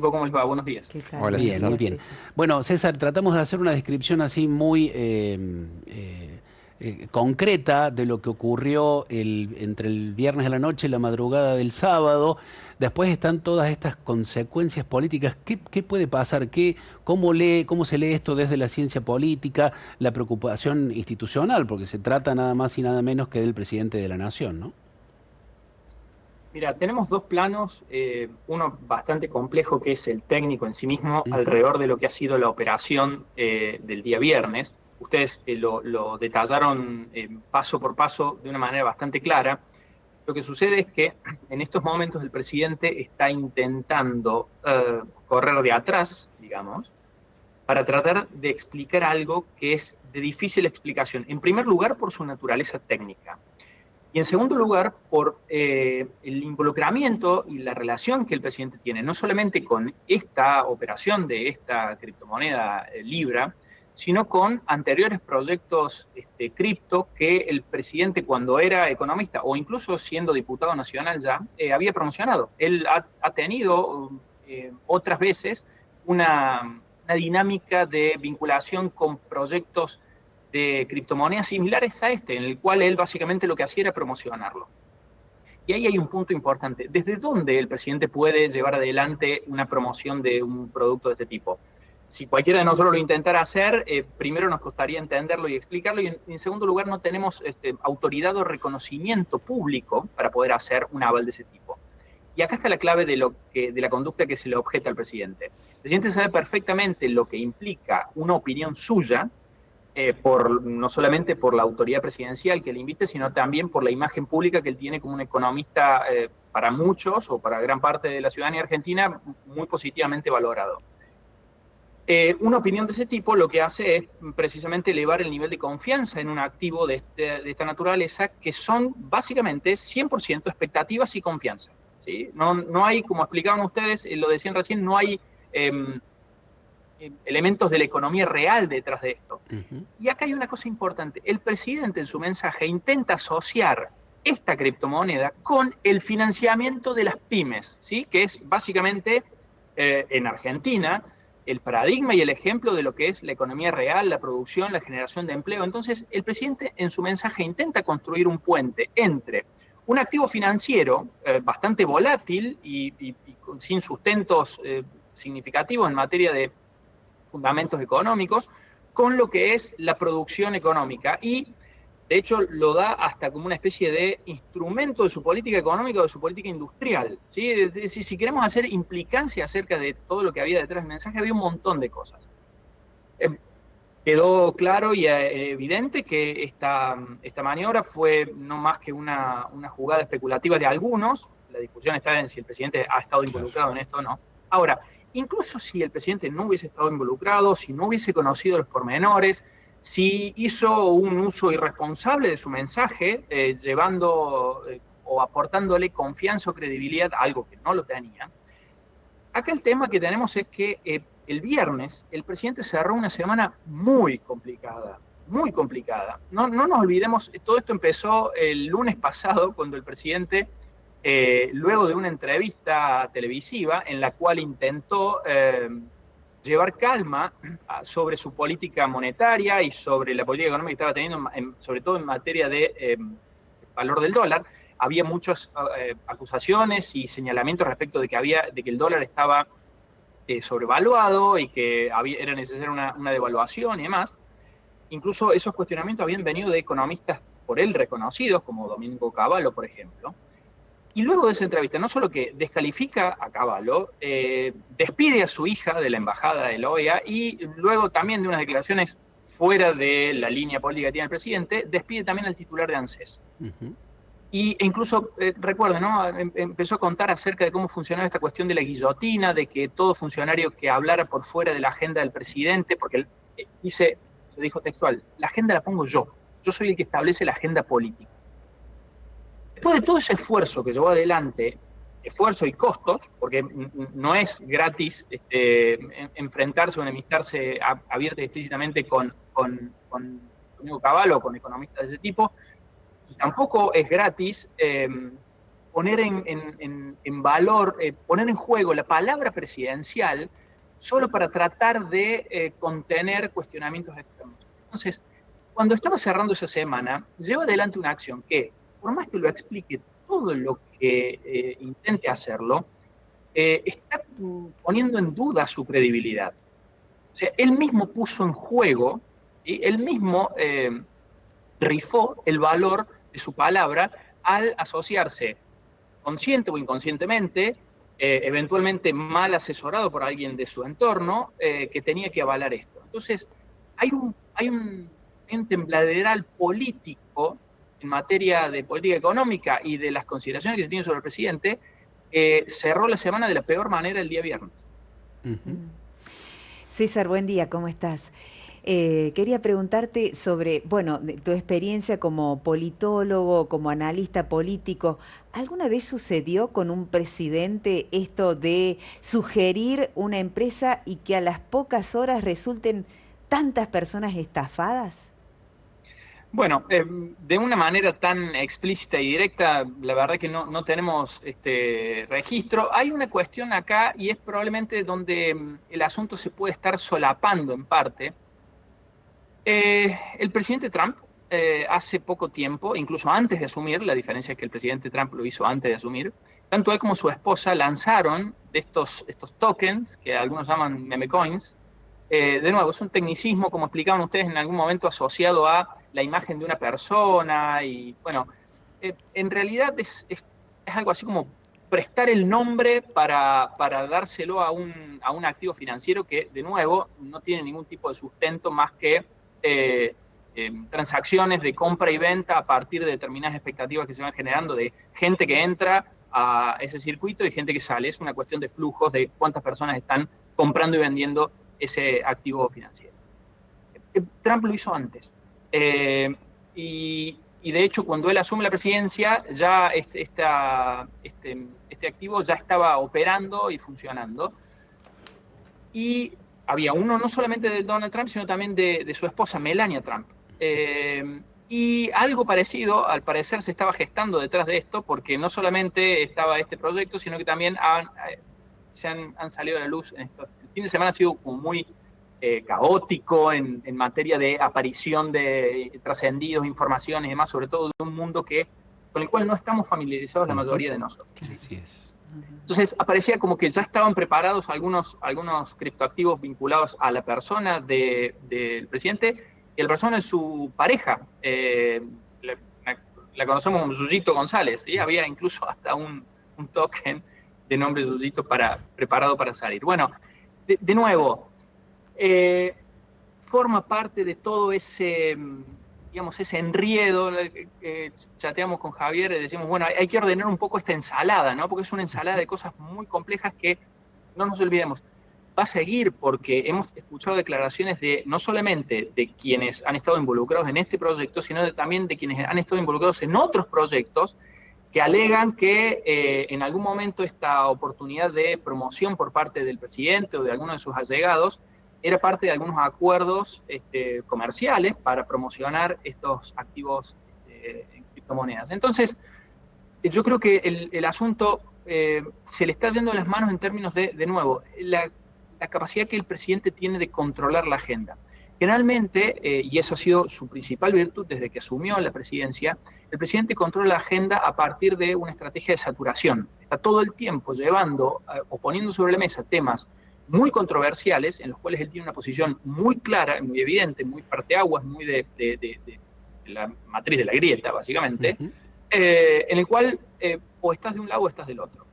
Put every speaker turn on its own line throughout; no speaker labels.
¿Cómo les va? Buenos días.
¿Qué tal?
Hola,
Buenos
César.
Bien, muy
días,
bien.
César.
Bueno, César, tratamos de hacer una descripción así muy concreta de lo que ocurrió entre el viernes de la noche y la madrugada del sábado. Después están todas estas consecuencias políticas. ¿Qué puede pasar? ¿Cómo se lee esto desde la ciencia política, la preocupación institucional? Porque se trata nada más y nada menos que del presidente de la nación, ¿no?
Mira, tenemos dos planos, uno bastante complejo que es el técnico en sí mismo
Ujú.
alrededor de lo que ha sido la operación del día viernes. Ustedes lo detallaron paso por paso de una manera bastante clara. Lo que sucede es que en estos momentos el presidente está intentando correr de atrás, digamos, para tratar de explicar algo que es de difícil explicación. En primer lugar, por su naturaleza técnica. Y en segundo lugar, por el involucramiento y la relación que el presidente tiene, no solamente con esta operación de esta criptomoneda Libra, sino con anteriores proyectos cripto que el presidente cuando era economista o incluso siendo diputado nacional ya había promocionado. Él ha tenido otras veces una dinámica de vinculación con proyectos de criptomonedas similares a este, en el cual él básicamente lo que hacía era promocionarlo. Y ahí hay un punto importante. ¿Desde dónde el presidente puede llevar adelante una promoción de un producto de este tipo? Si cualquiera de nosotros lo intentara hacer, primero nos costaría entenderlo y explicarlo, y en segundo lugar no tenemos autoridad o reconocimiento público para poder hacer un aval de ese tipo. Y acá está la clave de la conducta que se le objeta al presidente. El presidente sabe perfectamente lo que implica una opinión suya, no solamente por la autoridad presidencial que le invite, sino también por la imagen pública que él tiene como un economista para muchos o para gran parte de la ciudadanía argentina muy positivamente valorado. Una opinión de ese tipo lo que hace es precisamente elevar el nivel de confianza en un activo de esta naturaleza, que son básicamente 100% expectativas y confianza. ¿Sí? No hay, como explicaban ustedes, lo decían recién, no hay eh, elementos de la economía real detrás de esto.
Ujú.
Y acá hay una cosa importante. El presidente en su mensaje intenta asociar esta criptomoneda con el financiamiento de las pymes, ¿sí? Que es básicamente en Argentina el paradigma y el ejemplo de lo que es la economía real, la producción, la generación de empleo. Entonces, el presidente en su mensaje intenta construir un puente entre un activo financiero bastante volátil y sin sustentos significativos en materia de fundamentos económicos, con lo que es la producción económica. Y de hecho lo da hasta como una especie de instrumento de su política económica o de su política industrial. ¿Sí? Es decir, si queremos hacer implicancia acerca de todo lo que había detrás del mensaje, había un montón de cosas. Quedó claro y evidente que esta maniobra fue no más que una jugada especulativa de algunos. La discusión está en si el presidente ha estado
Claro.
involucrado en esto o no. Ahora, incluso si el presidente no hubiese estado involucrado, si no hubiese conocido los pormenores, si hizo un uso irresponsable de su mensaje, llevando o aportándole confianza o credibilidad a algo que no lo tenía, acá el tema que tenemos es que el viernes el presidente cerró una semana muy complicada, muy complicada. No nos olvidemos, todo esto empezó el lunes pasado cuando el presidente, luego de una entrevista televisiva en la cual intentó llevar calma sobre su política monetaria y sobre la política económica que estaba teniendo, sobre todo en materia de valor del dólar, había muchas acusaciones y señalamientos respecto de que el dólar estaba sobrevaluado y que era necesaria una devaluación y demás. Incluso esos cuestionamientos habían venido de economistas por él reconocidos, como Domingo Cavallo, por ejemplo. Y luego de esa entrevista, no solo que descalifica a Cavallo, despide a su hija de la embajada de la OEA y luego también de unas declaraciones fuera de la línea política que tiene el presidente, despide también al titular de ANSES.
Ujú.
Y incluso, recuerden, ¿no? Empezó a contar acerca de cómo funcionaba esta cuestión de la guillotina, de que todo funcionario que hablara por fuera de la agenda del presidente, porque él lo dijo textual, la agenda la pongo yo soy el que establece la agenda política. Después de todo ese esfuerzo que llevó adelante, esfuerzo y costos, porque no es gratis enfrentarse o enemistarse abierta y explícitamente con Domingo Cavallo o con economistas de ese tipo, y tampoco es gratis poner en valor, poner en juego la palabra presidencial solo para tratar de contener cuestionamientos externos. Entonces, cuando estaba cerrando esa semana, lleva adelante una acción que, por más que lo explique todo lo que intente hacerlo, está poniendo en duda su credibilidad. O sea, él mismo puso en juego, ¿sí? Él mismo rifó el valor de su palabra al asociarse, consciente o inconscientemente, eventualmente mal asesorado por alguien de su entorno, que tenía que avalar esto. Entonces, hay un tembladeral político en materia de política económica y de las consideraciones que se tienen sobre el presidente, cerró la semana de la peor manera el día viernes.
César, buen día, ¿cómo estás? Quería preguntarte sobre, bueno, tu experiencia como politólogo, como analista político. ¿Alguna vez sucedió con un presidente esto de sugerir una empresa y que a las pocas horas resulten tantas personas estafadas?
Bueno, de una manera tan explícita y directa, la verdad que no tenemos registro. Hay una cuestión acá y es probablemente donde el asunto se puede estar solapando en parte. El presidente Trump hace poco tiempo, incluso antes de asumir, la diferencia es que el presidente Trump lo hizo antes de asumir, tanto él como su esposa lanzaron estos tokens, que algunos llaman meme coins. De nuevo, es un tecnicismo, como explicaban ustedes en algún momento, asociado a la imagen de una persona y, bueno, en realidad es algo así como prestar el nombre para dárselo a un activo financiero que, de nuevo, no tiene ningún tipo de sustento más que transacciones de compra y venta a partir de determinadas expectativas que se van generando de gente que entra a ese circuito y gente que sale. Es una cuestión de flujos, de cuántas personas están comprando y vendiendo ese activo financiero. Trump lo hizo antes. Y de hecho, cuando él asume la presidencia, ya este activo ya estaba operando y funcionando. Y había uno no solamente de Donald Trump, sino también de su esposa, Melania Trump. Y algo parecido, al parecer, se estaba gestando detrás de esto, porque no solamente estaba este proyecto, sino que también han salido a la luz en estos. El fin de semana ha sido como muy caótico en materia de aparición de trascendidos, informaciones y demás, sobre todo de un mundo con el cual no estamos familiarizados la mayoría de nosotros.
Así es.
Entonces aparecía como que ya estaban preparados algunos criptoactivos vinculados a la persona del presidente y a la persona de su pareja. La conocemos como Yuyito González, ¿sí? Había incluso hasta un token de nombre Yuyito preparado para salir. Bueno, de nuevo, forma parte de todo ese, digamos, ese enriedo. Chateamos con Javier y decimos, bueno, hay que ordenar un poco esta ensalada, ¿no? Porque es una ensalada de cosas muy complejas que, no nos olvidemos, va a seguir porque hemos escuchado declaraciones no solamente de quienes han estado involucrados en este proyecto, sino también de quienes han estado involucrados en otros proyectos que alegan que en algún momento esta oportunidad de promoción por parte del presidente o de alguno de sus allegados era parte de algunos acuerdos comerciales para promocionar estos activos en criptomonedas. Entonces, yo creo que el asunto se le está yendo de las manos en términos de nuevo, la capacidad que el presidente tiene de controlar la agenda. Generalmente, y eso ha sido su principal virtud desde que asumió la presidencia, el presidente controla la agenda a partir de una estrategia de saturación. Está todo el tiempo llevando o poniendo sobre la mesa temas muy controversiales, en los cuales él tiene una posición muy clara, muy evidente, muy parteaguas, muy de la matriz de la grieta, básicamente, en el cual o estás de un lado o estás del otro.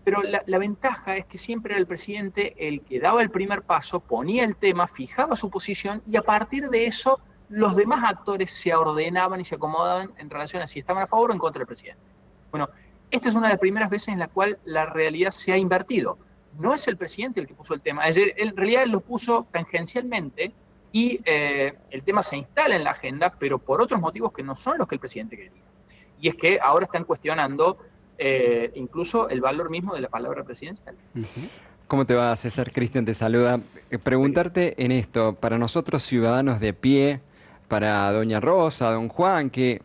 Pero la ventaja es que siempre era el presidente el que daba el primer paso, ponía el tema, fijaba su posición, y a partir de eso los demás actores se ordenaban y se acomodaban en relación a si estaban a favor o en contra del presidente. Bueno, esta es una de las primeras veces en la cual la realidad se ha invertido. No es el presidente el que puso el tema, en realidad él lo puso tangencialmente y el tema se instala en la agenda, pero por otros motivos que no son los que el presidente quería. Y es que ahora están cuestionando incluso el valor mismo de la palabra presidencial.
¿Cómo te va, César? Cristian te saluda. Preguntarte en esto, para nosotros ciudadanos de pie, para doña Rosa, don Juan, que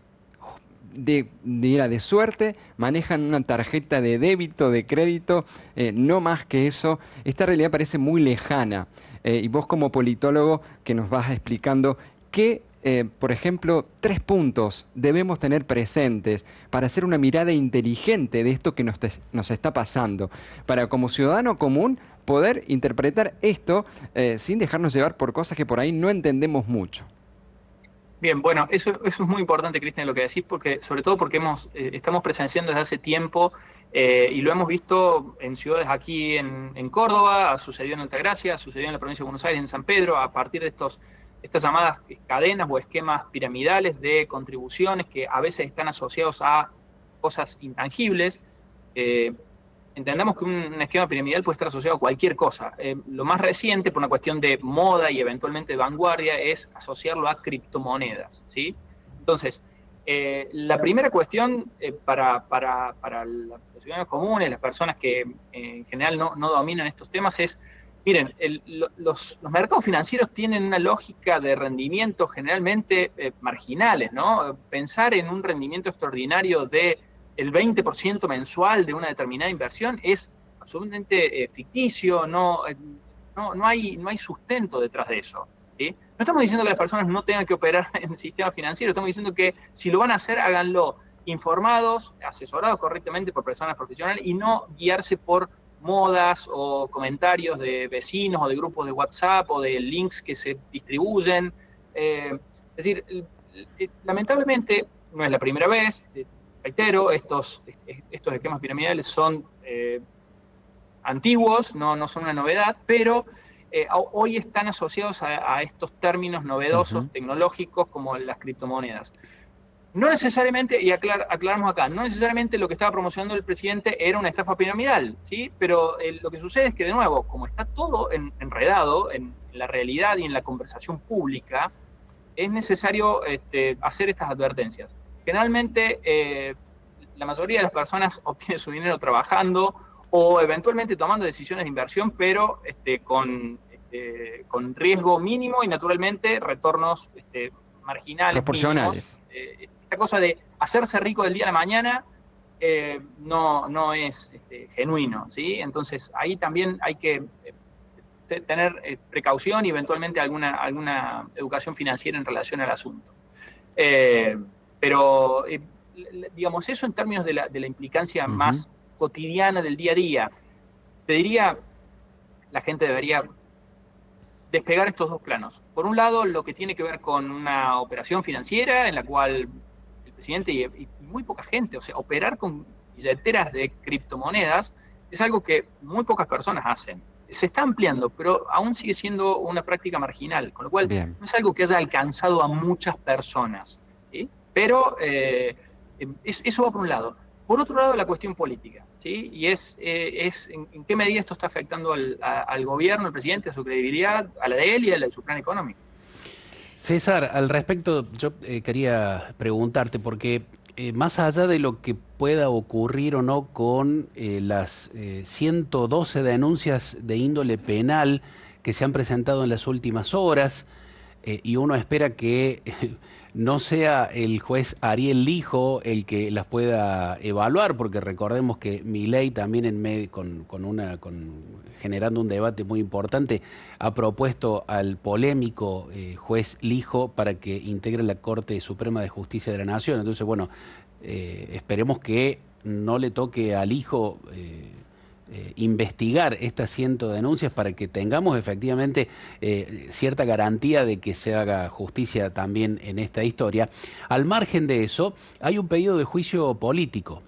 de suerte, manejan una tarjeta de débito, de crédito, no más que eso. Esta realidad parece muy lejana. Y vos como politólogo que nos vas explicando qué, por ejemplo, 3 puntos debemos tener presentes para hacer una mirada inteligente de esto que nos está pasando, para como ciudadano común poder interpretar esto sin dejarnos llevar por cosas que por ahí no entendemos mucho.
Bien, bueno, eso es muy importante, Cristian, lo que decís, sobre todo porque estamos presenciando desde hace tiempo y lo hemos visto en ciudades aquí en Córdoba, sucedió en Altagracia, sucedió en la provincia de Buenos Aires, en San Pedro, a partir de estas llamadas cadenas o esquemas piramidales de contribuciones que a veces están asociados a cosas intangibles. Entendamos que un esquema piramidal puede estar asociado a cualquier cosa. Lo más reciente, por una cuestión de moda y eventualmente de vanguardia, es asociarlo a criptomonedas, ¿sí? Entonces, la primera cuestión para los ciudadanos comunes, las personas que en general no dominan estos temas es, miren, los mercados financieros tienen una lógica de rendimiento generalmente marginales, ¿no? Pensar en un rendimiento extraordinario de el 20% mensual de una determinada inversión es absolutamente ficticio, no hay sustento detrás de eso, ¿sí? No estamos diciendo que las personas no tengan que operar en el sistema financiero, estamos diciendo que si lo van a hacer, háganlo informados, asesorados correctamente por personas profesionales y no guiarse por modas o comentarios de vecinos o de grupos de WhatsApp o de links que se distribuyen. Es decir, lamentablemente no es la primera vez. Reitero, estos esquemas piramidales son antiguos, no son una novedad, pero hoy están asociados a estos términos novedosos, tecnológicos, como las criptomonedas. No necesariamente, y aclaramos acá, no necesariamente lo que estaba promocionando el presidente era una estafa piramidal, ¿sí? Pero lo que sucede es que, de nuevo, como está todo enredado en la realidad y en la conversación pública, es necesario hacer estas advertencias. Generalmente, la mayoría de las personas obtiene su dinero trabajando o eventualmente tomando decisiones de inversión, pero con riesgo mínimo y naturalmente retornos marginales,
proporcionales.
Mínimos. Esta cosa de hacerse rico del día a la mañana no es genuino, ¿sí? Entonces ahí también hay que tener precaución y eventualmente alguna educación financiera en relación al asunto. Pero, digamos, eso en términos de la implicancia más cotidiana del día a día. Te diría, la gente debería despegar estos dos planos. Por un lado, lo que tiene que ver con una operación financiera en la cual el presidente y muy poca gente, o sea, operar con billeteras de criptomonedas es algo que muy pocas personas hacen. Se está ampliando, pero aún sigue siendo una práctica marginal, con lo cual no es algo que haya alcanzado a muchas personas, ¿sí? Pero eso va por un lado. Por otro lado, la cuestión política, ¿sí? Y es en qué medida esto está afectando al gobierno, al presidente, a su credibilidad, a la de él y a la de su plan económico.
César, al respecto, yo quería preguntarte, porque más allá de lo que pueda ocurrir o no con las 112 denuncias de índole penal que se han presentado en las últimas horas, y uno espera que no sea el juez Ariel Lijo el que las pueda evaluar, porque recordemos que Milei también generando un debate muy importante, ha propuesto al polémico juez Lijo para que integre la Corte Suprema de Justicia de la Nación. Entonces, bueno, esperemos que no le toque al Lijo investigar estas 100 denuncias para que tengamos efectivamente cierta garantía de que se haga justicia también en esta historia. Al margen de eso, hay un pedido de juicio político.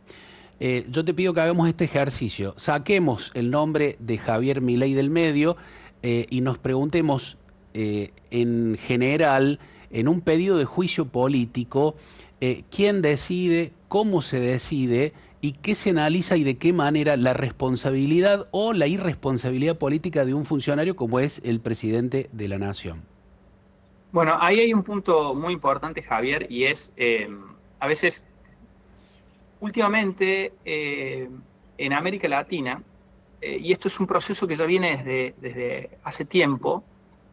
Yo te pido que hagamos este ejercicio. Saquemos el nombre de Javier Milei del medio y nos preguntemos en general, en un pedido de juicio político, quién decide, cómo se decide y qué se analiza y de qué manera la responsabilidad o la irresponsabilidad política de un funcionario como es el presidente de la Nación.
Bueno, ahí hay un punto muy importante, Javier, y es, a veces, últimamente, en América Latina, y esto es un proceso que ya viene desde hace tiempo,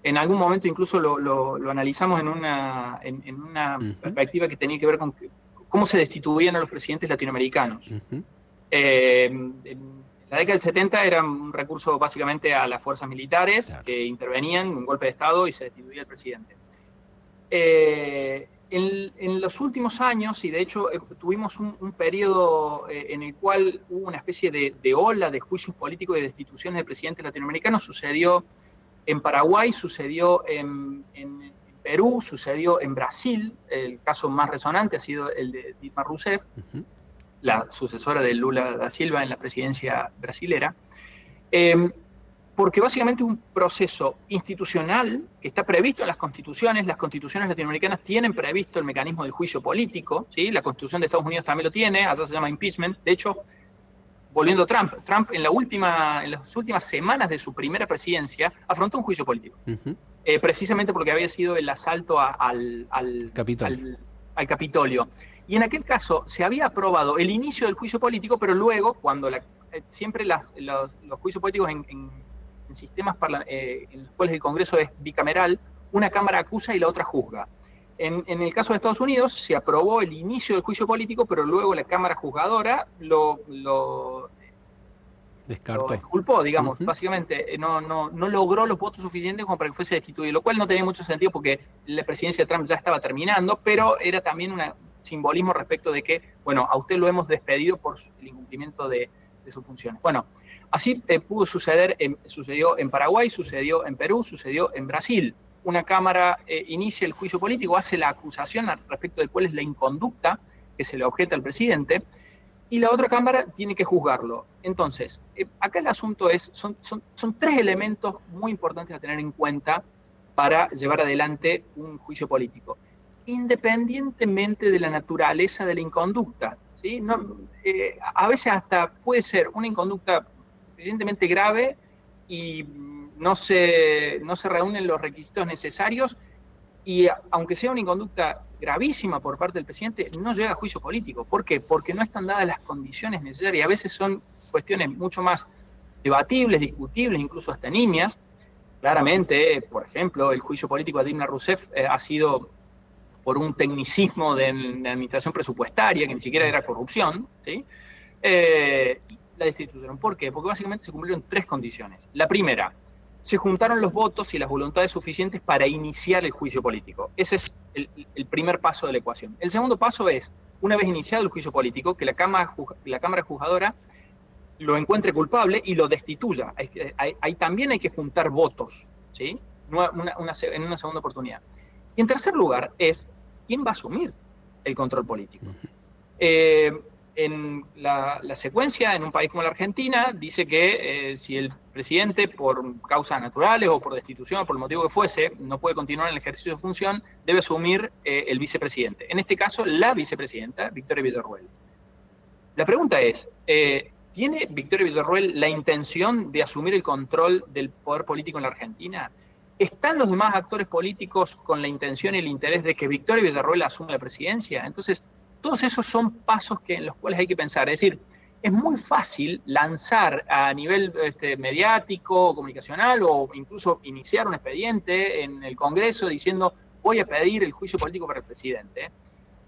en algún momento incluso lo analizamos en una perspectiva que tenía que ver con cómo se destituían a los presidentes latinoamericanos.
Ujú.
En la década del 70 era un recurso básicamente a las fuerzas militares
Claro.
que intervenían en un golpe de Estado y se destituía al presidente. En los últimos años, y de hecho tuvimos un periodo en el cual hubo una especie de ola de juicios políticos y de destituciones de presidentes latinoamericanos, sucedió en Paraguay, sucedió en Perú, sucedió en Brasil. El caso más resonante ha sido el de Dilma Rousseff,
Ujú.
la sucesora de Lula da Silva en la presidencia brasilera, porque básicamente es un proceso institucional que está previsto en las constituciones latinoamericanas tienen previsto el mecanismo del juicio político, ¿sí? La Constitución de Estados Unidos también lo tiene, allá se llama impeachment. De hecho, volviendo a Trump en las últimas semanas de su primera presidencia afrontó un juicio político,
Ujú.
precisamente porque había sido el asalto al Capitolio. Y en aquel caso se había aprobado el inicio del juicio político, pero luego, cuando siempre los juicios políticos en sistemas en los cuales el Congreso es bicameral, una Cámara acusa y la otra juzga. En el caso de Estados Unidos se aprobó el inicio del juicio político, pero luego la Cámara juzgadora lo
Descartó.
exculpó, digamos,
Ujú.
básicamente no logró los votos suficientes como para que fuese destituido, lo cual no tenía mucho sentido porque la presidencia de Trump ya estaba terminando, pero era también un simbolismo respecto de que, bueno, a usted lo hemos despedido por el incumplimiento de sus funciones. Bueno, así pudo suceder, sucedió en Paraguay, sucedió en Perú, sucedió en Brasil. Una Cámara inicia el juicio político, hace la acusación respecto de cuál es la inconducta que se le objeta al presidente, y la otra Cámara tiene que juzgarlo. Entonces, acá el asunto son tres elementos muy importantes a tener en cuenta para llevar adelante un juicio político, independientemente de la naturaleza de la inconducta, ¿sí? A veces hasta puede ser una inconducta suficientemente grave y no se reúnen los requisitos necesarios, y aunque sea una inconducta gravísima por parte del presidente, no llega a juicio político. ¿Por qué? Porque no están dadas las condiciones necesarias. A veces son cuestiones mucho más debatibles, discutibles, incluso hasta nimias. Claramente, por ejemplo, el juicio político a Dilma Rousseff ha sido por un tecnicismo de administración presupuestaria, que ni siquiera era corrupción, ¿sí? La destituyeron. ¿Por qué? Porque básicamente se cumplieron tres condiciones. La primera, se juntaron los votos y las voluntades suficientes para iniciar el juicio político. Ese es el primer paso de la ecuación. El segundo paso es, una vez iniciado el juicio político, que la Cámara juzgadora lo encuentre culpable y lo destituya. Ahí también hay que juntar votos, ¿sí? En una segunda oportunidad. Y en tercer lugar es, ¿quién va a asumir el control político? En la secuencia, en un país como la Argentina, dice que si el presidente, por causas naturales o por destitución o por el motivo que fuese, no puede continuar en el ejercicio de función, debe asumir el vicepresidente. En este caso, la vicepresidenta, Victoria Villarruel. La pregunta es, ¿tiene Victoria Villarruel la intención de asumir el control del poder político en la Argentina? ¿Están los demás actores políticos con la intención y el interés de que Victoria Villarruel asuma la presidencia? Entonces, todos esos son pasos en los cuales hay que pensar. Es decir, es muy fácil lanzar a nivel mediático, comunicacional, o incluso iniciar un expediente en el Congreso diciendo voy a pedir el juicio político para el presidente.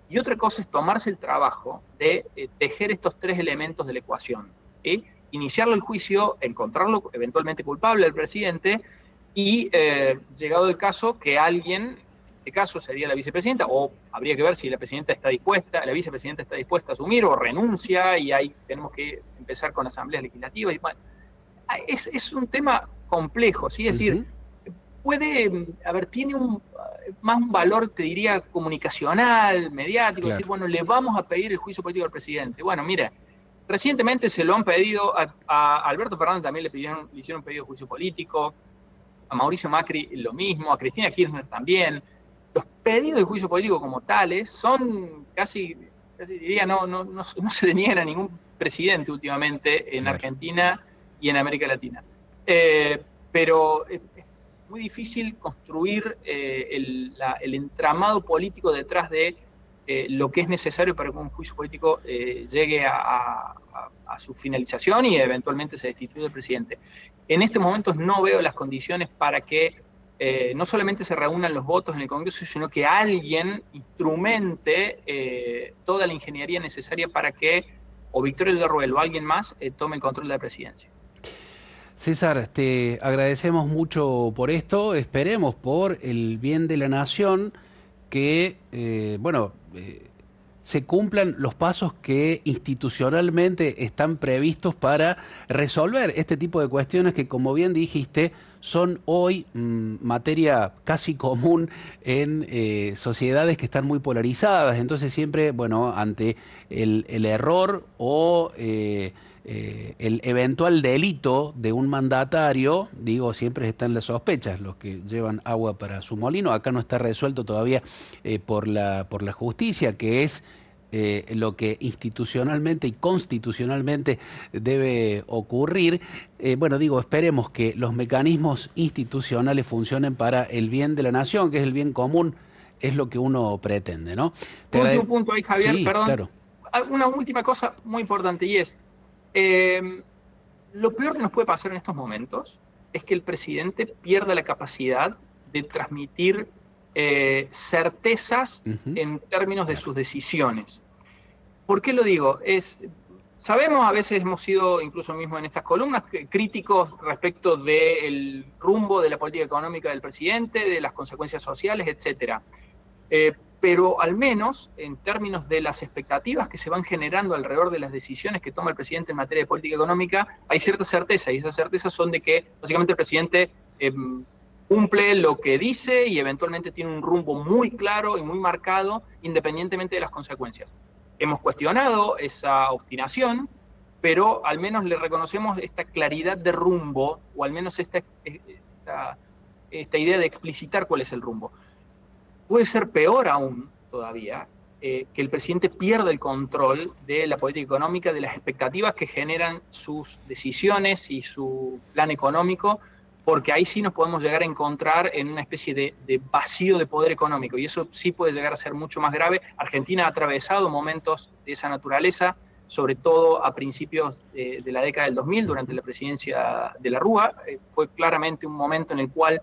Y otra cosa es tomarse el trabajo de tejer estos tres elementos de la ecuación. ¿Sí? Iniciarlo el juicio, encontrarlo eventualmente culpable al presidente y, llegado el caso, que alguien, en este caso sería la vicepresidenta, o habría que ver si la vicepresidenta está dispuesta a asumir o renuncia, y ahí tenemos que empezar con asambleas legislativas. Y, bueno, es un tema complejo, ¿sí? Es decir, tiene más un valor, te diría, comunicacional, mediático,
Claro.
decir, bueno, le vamos a pedir el juicio político al presidente. Bueno, mire, recientemente se lo han pedido, a Alberto Fernández también le hicieron un pedido de juicio político, a Mauricio Macri lo mismo, a Cristina Kirchner también. Los pedidos de juicio político como tales son casi diría, no se le niegan a ningún presidente últimamente en Argentina y en América Latina. Pero es muy difícil construir el entramado político detrás de lo que es necesario para que un juicio político llegue a su finalización y eventualmente se destituya el presidente. En estos momentos no veo las condiciones para que no solamente se reúnan los votos en el Congreso, sino que alguien instrumente toda la ingeniería necesaria para que o Victoria Villarruel o alguien más tome el control de la presidencia.
César, te agradecemos mucho por esto, esperemos por el bien de la nación que, se cumplan los pasos que institucionalmente están previstos para resolver este tipo de cuestiones que, como bien dijiste, son hoy materia casi común en sociedades que están muy polarizadas. Entonces siempre, bueno, ante el error o el eventual delito de un mandatario, digo, siempre están las sospechas, los que llevan agua para su molino. Acá no está resuelto todavía por la justicia, que es lo que institucionalmente y constitucionalmente debe ocurrir. Digo, esperemos que los mecanismos institucionales funcionen para el bien de la nación, que es el bien común, es lo que uno pretende, ¿no?
Último punto ahí, Javier,
sí,
perdón.
Claro.
Una última cosa muy importante, y es, lo peor que nos puede pasar en estos momentos es que el presidente pierda la capacidad de transmitir certezas en términos de sus decisiones. ¿Por qué lo digo? Sabemos, a veces hemos sido, incluso mismo en estas columnas, críticos respecto del rumbo de la política económica del presidente, de las consecuencias sociales, etcétera. Pero al menos en términos de las expectativas que se van generando alrededor de las decisiones que toma el presidente en materia de política económica, hay cierta certeza, y esas certezas son de que básicamente el presidente cumple lo que dice y eventualmente tiene un rumbo muy claro y muy marcado independientemente de las consecuencias. Hemos cuestionado esa obstinación, pero al menos le reconocemos esta claridad de rumbo, o al menos esta idea de explicitar cuál es el rumbo. Puede ser peor aún todavía que el presidente pierda el control de la política económica, de las expectativas que generan sus decisiones y su plan económico, porque ahí sí nos podemos llegar a encontrar en una especie de vacío de poder económico, y eso sí puede llegar a ser mucho más grave. Argentina ha atravesado momentos de esa naturaleza, sobre todo a principios de la década del 2000, durante la presidencia de la Rúa. Fue claramente un momento en el cual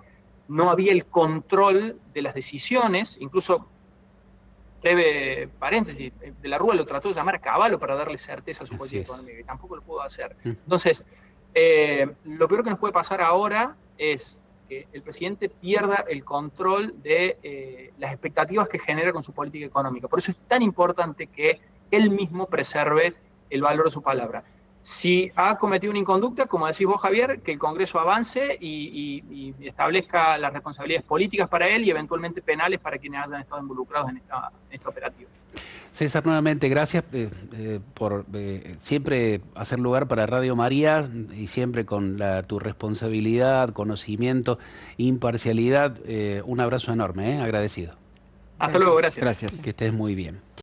no había el control de las decisiones, incluso, breve paréntesis, de la Rúa lo trató de llamar a Cavallo para darle certeza a su política económica, y tampoco lo pudo hacer. Entonces, lo peor que nos puede pasar ahora es que el presidente pierda el control de las expectativas que genera con su política económica. Por eso es tan importante que él mismo preserve el valor de su palabra. Si ha cometido una inconducta, como decís vos, Javier, que el Congreso avance y establezca las responsabilidades políticas para él y eventualmente penales para quienes hayan estado involucrados en esta operativa.
César, nuevamente, gracias por siempre hacer lugar para Radio María, y siempre con tu responsabilidad, conocimiento, imparcialidad. Un abrazo enorme, agradecido.
Hasta luego, gracias.
Gracias.
Que estés muy bien.